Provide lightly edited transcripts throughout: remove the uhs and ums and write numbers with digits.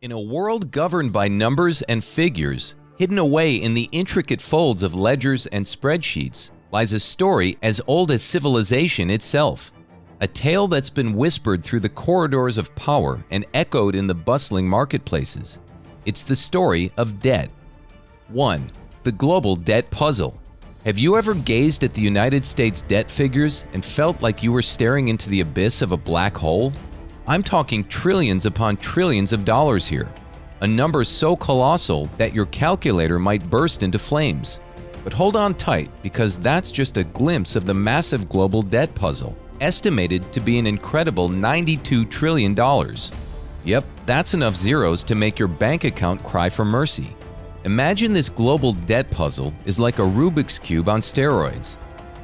In a world governed by numbers and figures, hidden away in the intricate folds of ledgers and spreadsheets lies a story as old as civilization itself. A tale that's been whispered through the corridors of power and echoed in the bustling marketplaces. It's the story of debt. 1. The global debt puzzle. Have you ever gazed at the United States debt figures and felt like you were staring into the abyss of a black hole? I'm talking trillions upon trillions of dollars here. A number so colossal that your calculator might burst into flames. But hold on tight, because that's just a glimpse of the massive global debt puzzle, estimated to be an incredible $92 trillion. Yep, that's enough zeros to make your bank account cry for mercy. Imagine this global debt puzzle is like a Rubik's Cube on steroids.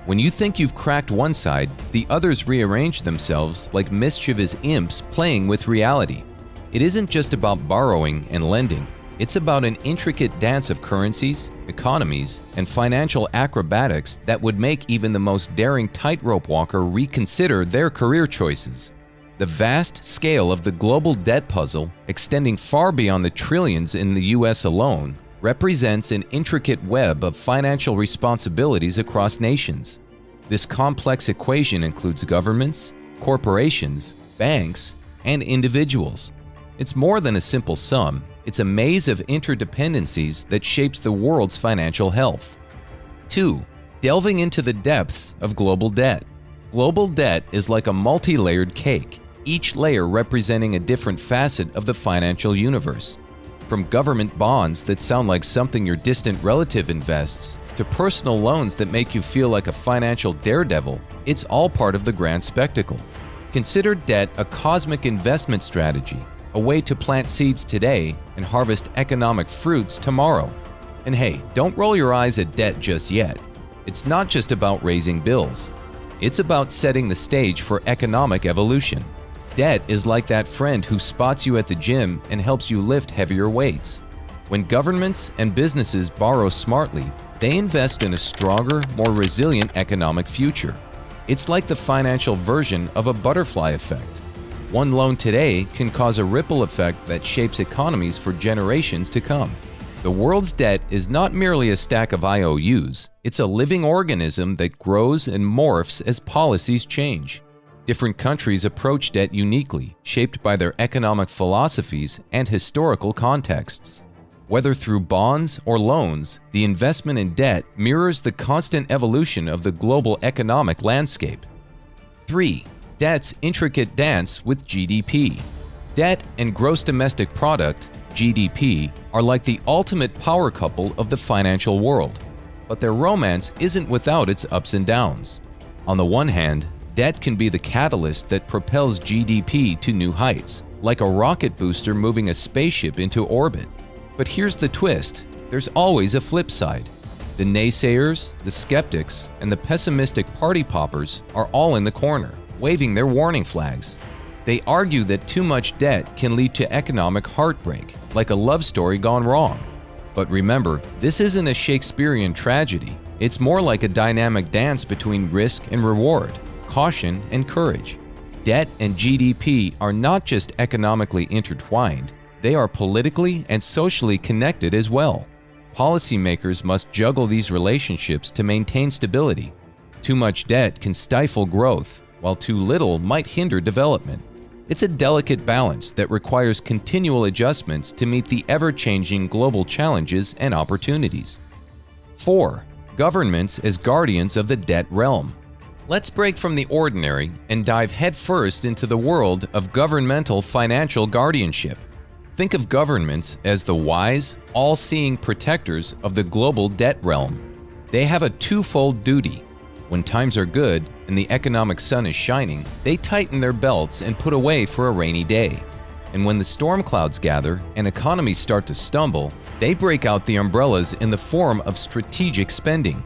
When you think you've cracked one side, the others rearrange themselves like mischievous imps playing with reality. It isn't just about borrowing and lending. It's about an intricate dance of currencies, economies, and financial acrobatics that would make even the most daring tightrope walker reconsider their career choices. The vast scale of the global debt puzzle, extending far beyond the trillions in the US alone, represents an intricate web of financial responsibilities across nations. This complex equation includes governments, corporations, banks, and individuals. It's more than a simple sum. It's a maze of interdependencies that shapes the world's financial health. 2. Delving into the depths of global debt. Global debt is like a multi-layered cake, each layer representing a different facet of the financial universe. From government bonds that sound like something your distant relative invests, to personal loans that make you feel like a financial daredevil, it's all part of the grand spectacle. Consider debt a cosmic investment strategy, a way to plant seeds today and harvest economic fruits tomorrow. And hey, don't roll your eyes at debt just yet. It's not just about raising bills. It's about setting the stage for economic evolution. Debt is like that friend who spots you at the gym and helps you lift heavier weights. When governments and businesses borrow smartly, they invest in a stronger, more resilient economic future. It's like the financial version of a butterfly effect. One loan today can cause a ripple effect that shapes economies for generations to come. The world's debt is not merely a stack of IOUs, it's a living organism that grows and morphs as policies change. Different countries approach debt uniquely, shaped by their economic philosophies and historical contexts. Whether through bonds or loans, the investment in debt mirrors the constant evolution of the global economic landscape. 3. Debt's intricate dance with GDP. Debt and gross domestic product, GDP, are like the ultimate power couple of the financial world. But their romance isn't without its ups and downs. On the one hand, debt can be the catalyst that propels GDP to new heights, like a rocket booster moving a spaceship into orbit. But here's the twist: there's always a flip side. The naysayers, the skeptics, and the pessimistic party poppers are all in the corner, waving their warning flags. They argue that too much debt can lead to economic heartbreak, like a love story gone wrong. But remember, this isn't a Shakespearean tragedy. It's more like a dynamic dance between risk and reward, caution and courage. Debt and GDP are not just economically intertwined, they are politically and socially connected as well. Policymakers must juggle these relationships to maintain stability. Too much debt can stifle growth, while too little might hinder development. It's a delicate balance that requires continual adjustments to meet the ever-changing global challenges and opportunities. 4. Governments as guardians of the debt realm. Let's break from the ordinary and dive headfirst into the world of governmental financial guardianship. Think of governments as the wise, all-seeing protectors of the global debt realm. They have a twofold duty. When times are good and the economic sun is shining, they tighten their belts and put away for a rainy day. And when the storm clouds gather and economies start to stumble, they break out the umbrellas in the form of strategic spending.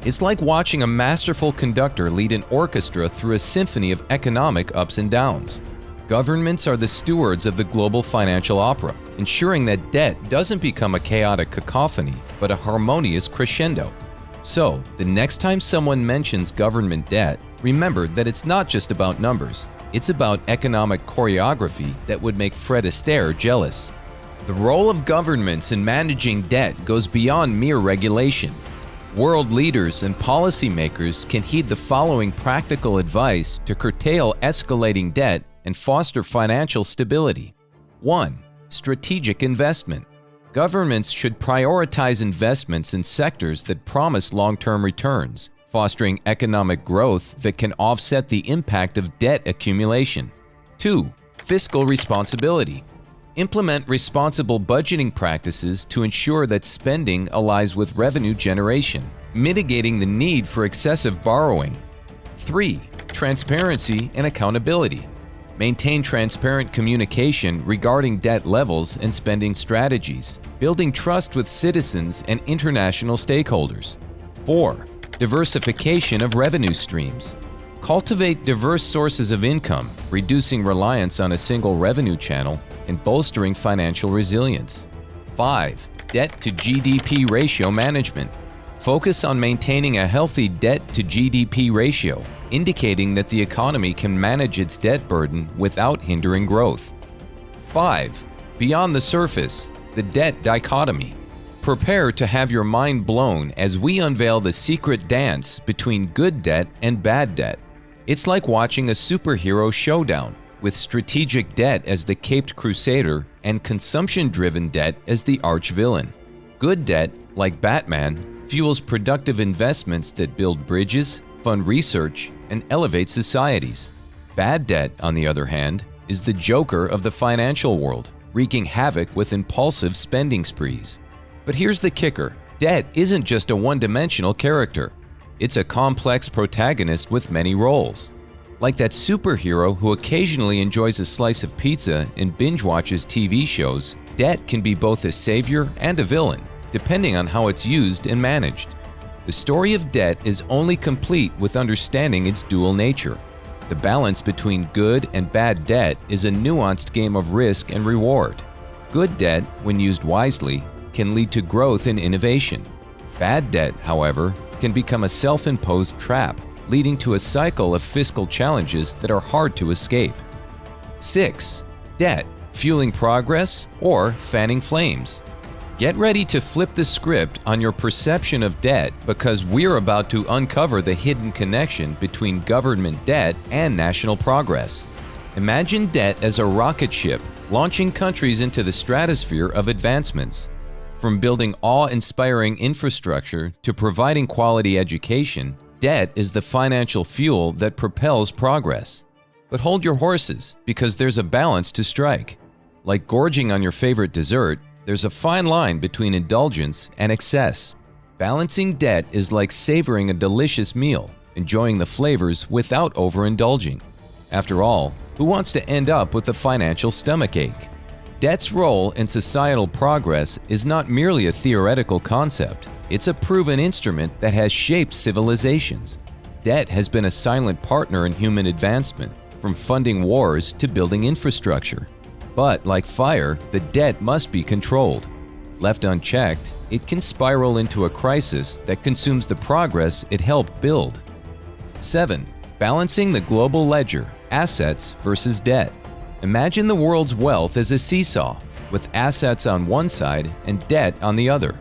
It's like watching a masterful conductor lead an orchestra through a symphony of economic ups and downs. Governments are the stewards of the global financial opera, ensuring that debt doesn't become a chaotic cacophony, but a harmonious crescendo. So, the next time someone mentions government debt, remember that it's not just about numbers. It's about economic choreography that would make Fred Astaire jealous. The role of governments in managing debt goes beyond mere regulation. World leaders and policymakers can heed the following practical advice to curtail escalating debt and foster financial stability. 1. Strategic investment. Governments should prioritize investments in sectors that promise long-term returns, fostering economic growth that can offset the impact of debt accumulation. 2. Fiscal responsibility. Implement responsible budgeting practices to ensure that spending aligns with revenue generation, mitigating the need for excessive borrowing. 3. Transparency and accountability. Maintain transparent communication regarding debt levels and spending strategies, building trust with citizens and international stakeholders. 4. Diversification of revenue streams. Cultivate diverse sources of income, reducing reliance on a single revenue channel and bolstering financial resilience. 5. Debt to GDP ratio management. Focus on maintaining a healthy debt to GDP ratio, indicating that the economy can manage its debt burden without hindering growth. 5. Beyond the surface, the debt dichotomy. Prepare to have your mind blown as we unveil the secret dance between good debt and bad debt. It's like watching a superhero showdown, with strategic debt as the caped crusader and consumption-driven debt as the arch-villain. Good debt, like Batman, fuels productive investments that build bridges, fund research, and elevate societies. Bad debt, on the other hand, is the Joker of the financial world, wreaking havoc with impulsive spending sprees. But here's the kicker: debt isn't just a one-dimensional character. It's a complex protagonist with many roles. Like that superhero who occasionally enjoys a slice of pizza and binge-watches TV shows, debt can be both a savior and a villain, depending on how it's used and managed. The story of debt is only complete with understanding its dual nature. The balance between good and bad debt is a nuanced game of risk and reward. Good debt, when used wisely, can lead to growth and innovation. Bad debt, however, can become a self-imposed trap, leading to a cycle of fiscal challenges that are hard to escape. 6. Debt, fueling progress or fanning flames. Get ready to flip the script on your perception of debt, because we're about to uncover the hidden connection between government debt and national progress. Imagine debt as a rocket ship launching countries into the stratosphere of advancements. From building awe-inspiring infrastructure to providing quality education, debt is the financial fuel that propels progress. But hold your horses, because there's a balance to strike. Like gorging on your favorite dessert, there's a fine line between indulgence and excess. Balancing debt is like savoring a delicious meal, enjoying the flavors without overindulging. After all, who wants to end up with a financial stomachache? Debt's role in societal progress is not merely a theoretical concept. It's a proven instrument that has shaped civilizations. Debt has been a silent partner in human advancement, from funding wars to building infrastructure. But like fire, the debt must be controlled. Left unchecked, it can spiral into a crisis that consumes the progress it helped build. 7. Balancing the global ledger, assets versus debt. Imagine the world's wealth as a seesaw, with assets on one side and debt on the other.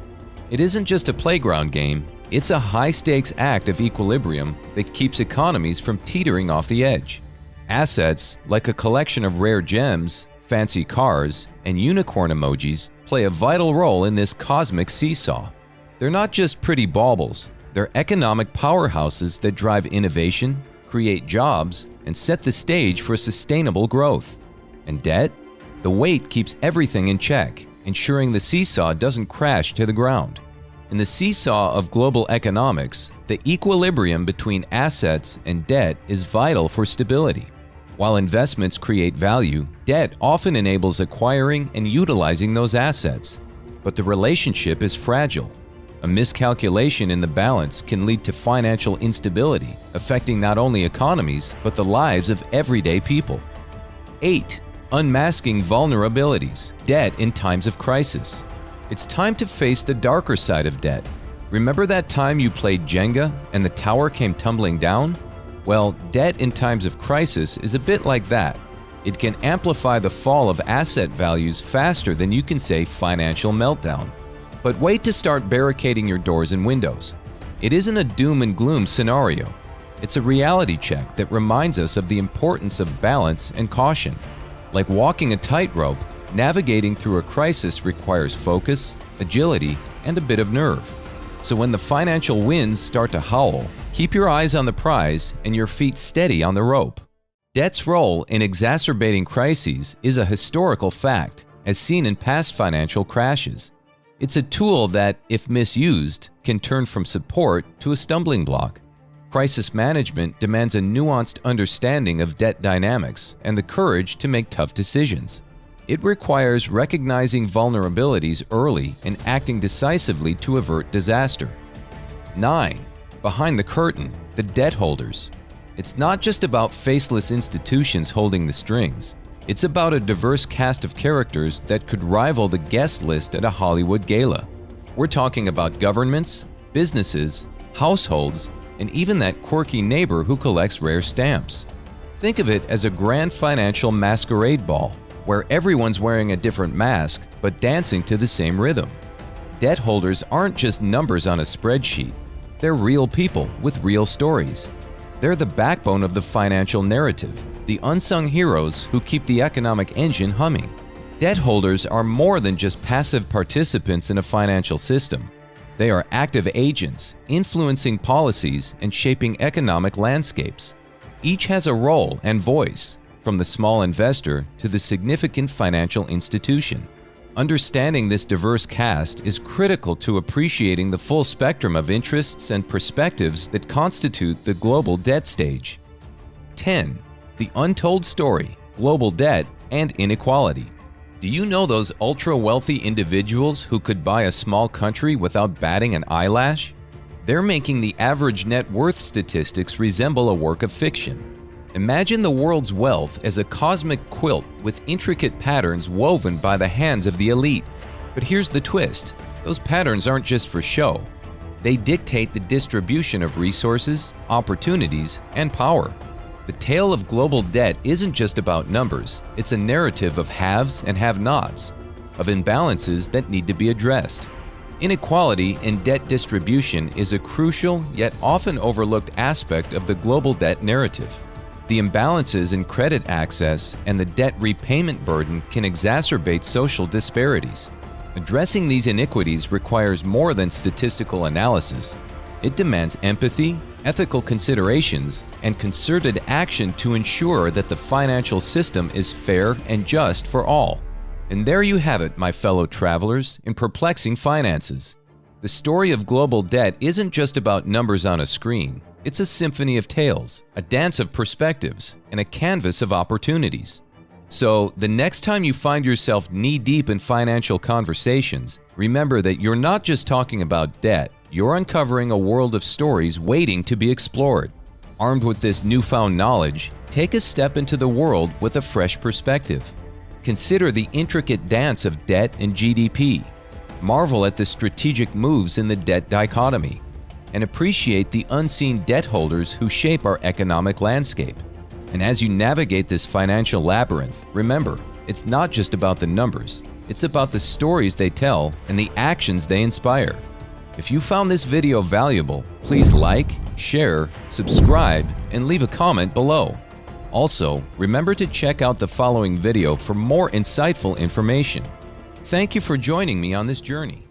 It isn't just a playground game, it's a high-stakes act of equilibrium that keeps economies from teetering off the edge. Assets, like a collection of rare gems, fancy cars, and unicorn emojis, play a vital role in this cosmic seesaw. They're not just pretty baubles, they're economic powerhouses that drive innovation, create jobs, and set the stage for sustainable growth. And debt? The weight keeps everything in check, ensuring the seesaw doesn't crash to the ground. In the seesaw of global economics, the equilibrium between assets and debt is vital for stability. While investments create value, debt often enables acquiring and utilizing those assets. But the relationship is fragile. A miscalculation in the balance can lead to financial instability, affecting not only economies, but the lives of everyday people. 8. Unmasking vulnerabilities, debt in times of crisis. It's time to face the darker side of debt. Remember that time you played Jenga and the tower came tumbling down? Well, debt in times of crisis is a bit like that. It can amplify the fall of asset values faster than you can say financial meltdown. But wait to start barricading your doors and windows. It isn't a doom and gloom scenario. It's a reality check that reminds us of the importance of balance and caution. Like walking a tightrope, navigating through a crisis requires focus, agility, and a bit of nerve. So when the financial winds start to howl, keep your eyes on the prize and your feet steady on the rope. Debt's role in exacerbating crises is a historical fact, as seen in past financial crashes. It's a tool that, if misused, can turn from support to a stumbling block. Crisis management demands a nuanced understanding of debt dynamics and the courage to make tough decisions. It requires recognizing vulnerabilities early and acting decisively to avert disaster. 9. Behind the curtain, the debt holders. It's not just about faceless institutions holding the strings. It's about a diverse cast of characters that could rival the guest list at a Hollywood gala. We're talking about governments, businesses, households, and even that quirky neighbor who collects rare stamps. Think of it as a grand financial masquerade ball, where everyone's wearing a different mask but dancing to the same rhythm. Debt holders aren't just numbers on a spreadsheet. They're real people with real stories. They're the backbone of the financial narrative, the unsung heroes who keep the economic engine humming. Debt holders are more than just passive participants in a financial system. They are active agents, influencing policies and shaping economic landscapes. Each has a role and voice, from the small investor to the significant financial institution. Understanding this diverse cast is critical to appreciating the full spectrum of interests and perspectives that constitute the global debt stage. 10. The Untold Story, Global Debt and Inequality. Do you know those ultra-wealthy individuals who could buy a small country without batting an eyelash? They're making the average net worth statistics resemble a work of fiction. Imagine the world's wealth as a cosmic quilt with intricate patterns woven by the hands of the elite. But here's the twist. Those patterns aren't just for show. They dictate the distribution of resources, opportunities, and power. The tale of global debt isn't just about numbers. It's a narrative of haves and have-nots, of imbalances that need to be addressed. Inequality in debt distribution is a crucial yet often overlooked aspect of the global debt narrative. The imbalances in credit access and the debt repayment burden can exacerbate social disparities. Addressing these inequities requires more than statistical analysis. It demands empathy, ethical considerations, and concerted action to ensure that the financial system is fair and just for all. And there you have it, my fellow travelers, in perplexing finances. The story of global debt isn't just about numbers on a screen. It's a symphony of tales, a dance of perspectives, and a canvas of opportunities. So, the next time you find yourself knee-deep in financial conversations, remember that you're not just talking about debt, you're uncovering a world of stories waiting to be explored. Armed with this newfound knowledge, take a step into the world with a fresh perspective. Consider the intricate dance of debt and GDP. Marvel at the strategic moves in the debt dichotomy, and appreciate the unseen debt holders who shape our economic landscape. And as you navigate this financial labyrinth, remember, it's not just about the numbers. It's about the stories they tell and the actions they inspire. If you found this video valuable, please like, share, subscribe, and leave a comment below. Also, remember to check out the following video for more insightful information. Thank you for joining me on this journey.